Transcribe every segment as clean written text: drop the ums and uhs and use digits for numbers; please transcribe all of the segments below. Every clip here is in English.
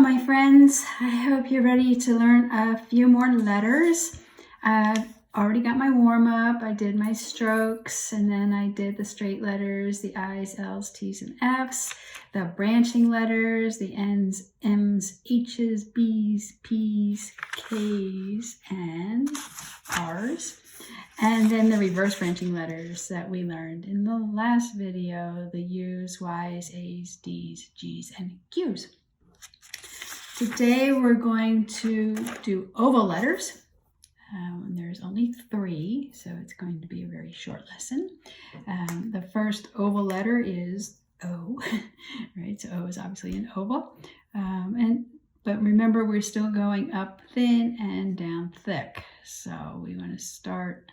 my friends. I hope you're ready to learn a few more letters. I've already got my warm-up. I did my strokes, and then I did the straight letters, the I's, L's, T's, and F's, the branching letters, the N's, M's, H's, B's, P's, K's, and R's. And then the reverse branching letters that we learned in the last video, the U's, Y's, A's, D's, G's, and Q's. Today we're going to do oval letters. There's only 3, so it's going to be a very short lesson. The first oval letter is O, right? So O is obviously an oval. But remember, we're still going up thin and down thick. So we want to start,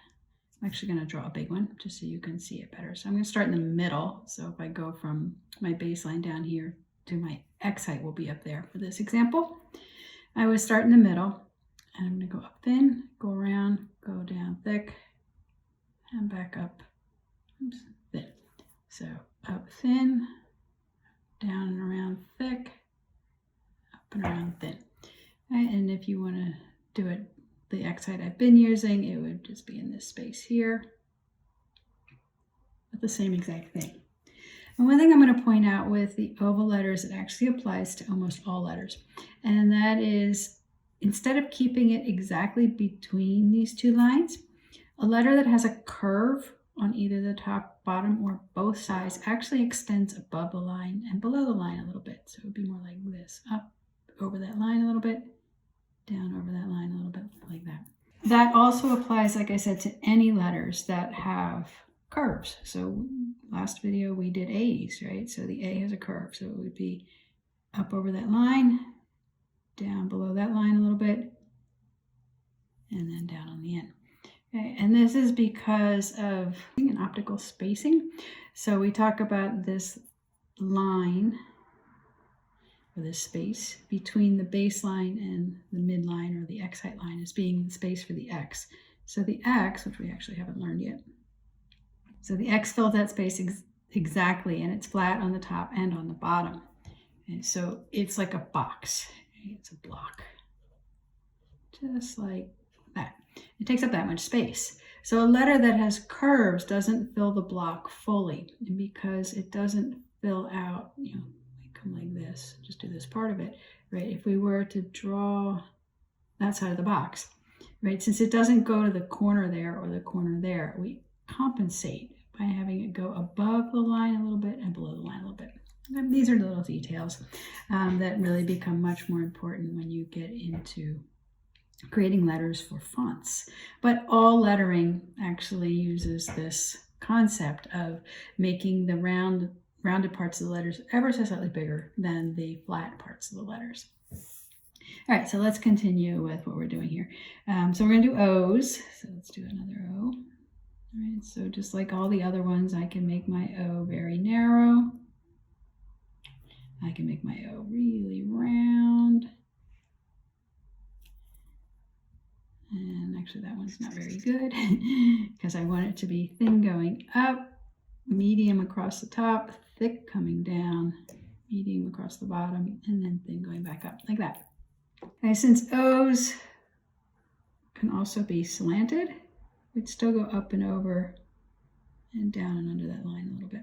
I'm actually going to draw a big one just so you can see it better. So I'm going to start in the middle. So if I go from my baseline down here to my X height will be up there for this example. I would start in the middle, and I'm going to go up thin, go around, go down thick, and back up thin. So up thin, down and around thick, up and around thin. Right, and if you want to do it the X height I've been using, it would just be in this space here with the same exact thing. And one thing I'm going to point out with the oval letters, it actually applies to almost all letters. And that is, instead of keeping it exactly between these two lines, a letter that has a curve on either the top, bottom, or both sides actually extends above the line and below the line a little bit. So it would be more like this, up over that line a little bit, down over that line a little bit, like that. That also applies, like I said, to any letters that have curves. So last video we did A's, right? So the A has a curve. So it would be up over that line, down below that line a little bit, and then down on the end. Okay, and this is because of an optical spacing. So we talk about this line, or this space between the baseline and the midline, or the X height line, as being the space for the X. So the X, which we actually haven't learned yet, so the X fills that space exactly, and it's flat on the top and on the bottom. And so it's like a box. It's a block. Just like that. It takes up that much space. So a letter that has curves doesn't fill the block fully. And because it doesn't fill out, come like this, just do this part of it, right? If we were to draw that side of the box, right? Since it doesn't go to the corner there or the corner there, we compensate by having it go above the line a little bit and below the line a little bit. And these are little details that really become much more important when you get into creating letters for fonts. But all lettering actually uses this concept of making the rounded parts of the letters ever so slightly bigger than the flat parts of the letters. All right, so let's continue with what we're doing here. So we're going to do O's. So let's do another O. All right, so just like all the other ones, I can make my O very narrow. I can make my O really round. And actually that one's not very good because I want it to be thin going up, medium across the top, thick coming down, medium across the bottom, and then thin going back up, like that. Okay, since O's can also be slanted, we'd still go up and over and down and under that line a little bit.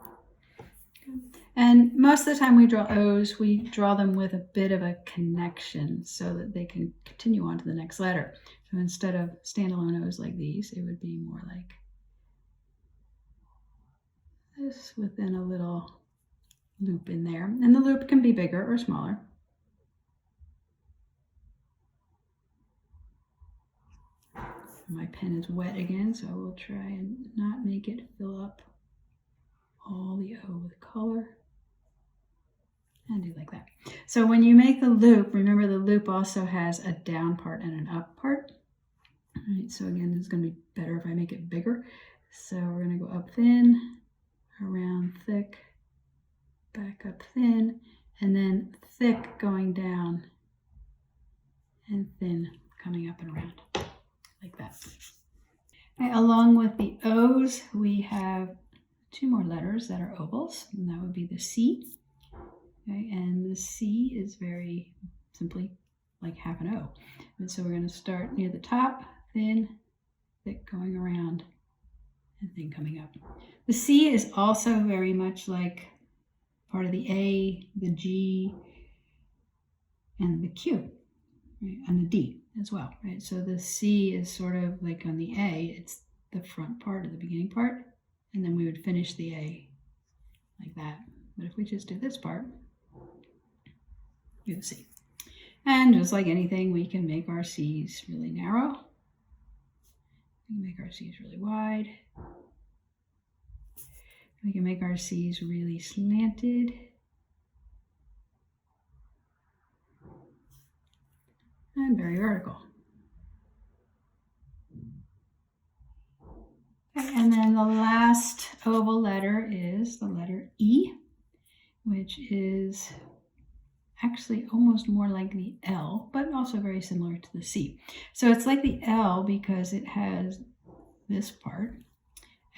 Okay. And most of the time we draw O's, we draw them with a bit of a connection so that they can continue on to the next letter. So instead of standalone O's like these, it would be more like this within a little loop in there. And the loop can be bigger or smaller. My pen is wet again, so I will try and not make it fill up all the O with color. And do like that. So when you make the loop, remember the loop also has a down part and an up part. All right, so again, it's going to be better if I make it bigger. So we're going to go up thin, around thick, back up thin, and then thick going down, and thin coming up and around, like that. Okay, along with the O's, we have 2 more letters that are ovals, and that would be the C Okay, and the C is very simply like half an O. And so we're going to start near the top, thin, thick going around, and thin coming up. The C is also very much like part of the A, the G, and the Q, right? And the D as well, right? So the C is sort of like on the A, it's the front part of the beginning part, and then we would finish the A like that. But if we just do this part, you see. And just like anything, we can make our C's really narrow. We can make our C's really wide. We can make our C's really slanted. And very vertical. Okay, and then the last oval letter is the letter E, which is actually almost more like the L, but also very similar to the C. So it's like the L because it has this part,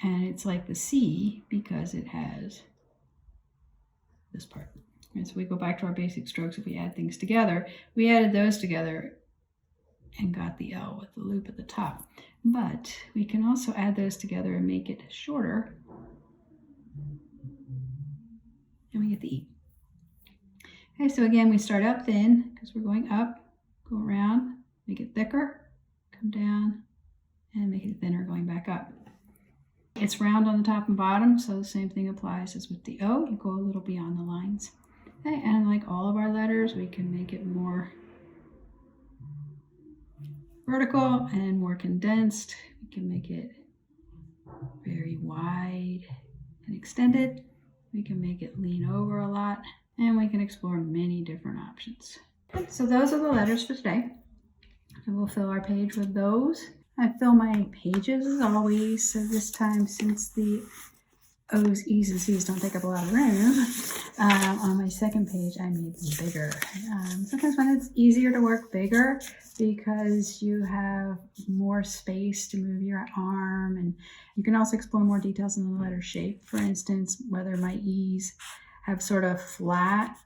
and it's like the C because it has this part. And so we go back to our basic strokes. If we add things together, we added those together and got the L with the loop at the top. But we can also add those together and make it shorter, and we get the E. Okay, so again, we start up thin because we're going up, go around, make it thicker, come down, and make it thinner going back up. It's round on the top and bottom, so the same thing applies as with the O. You go a little beyond the lines. Okay, and like all of our letters, we can make it more vertical and more condensed. We can make it very wide and extended. We can make it lean over a lot, and we can explore many different options. So those are the letters for today. So we'll fill our page with those. I fill my pages as always, so this time, since the O's, E's, and C's don't take up a lot of room, on my second page I made them bigger. Sometimes when it's easier to work bigger because you have more space to move your arm, and you can also explore more details in the letter shape. For instance, whether my E's have sort of flat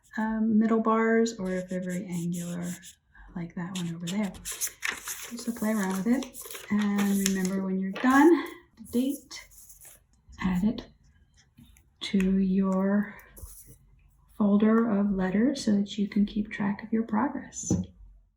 middle bars or if they're very angular like that one over there. So play around with it, and remember when you're done, the date, add it to your folder of letters so that you can keep track of your progress.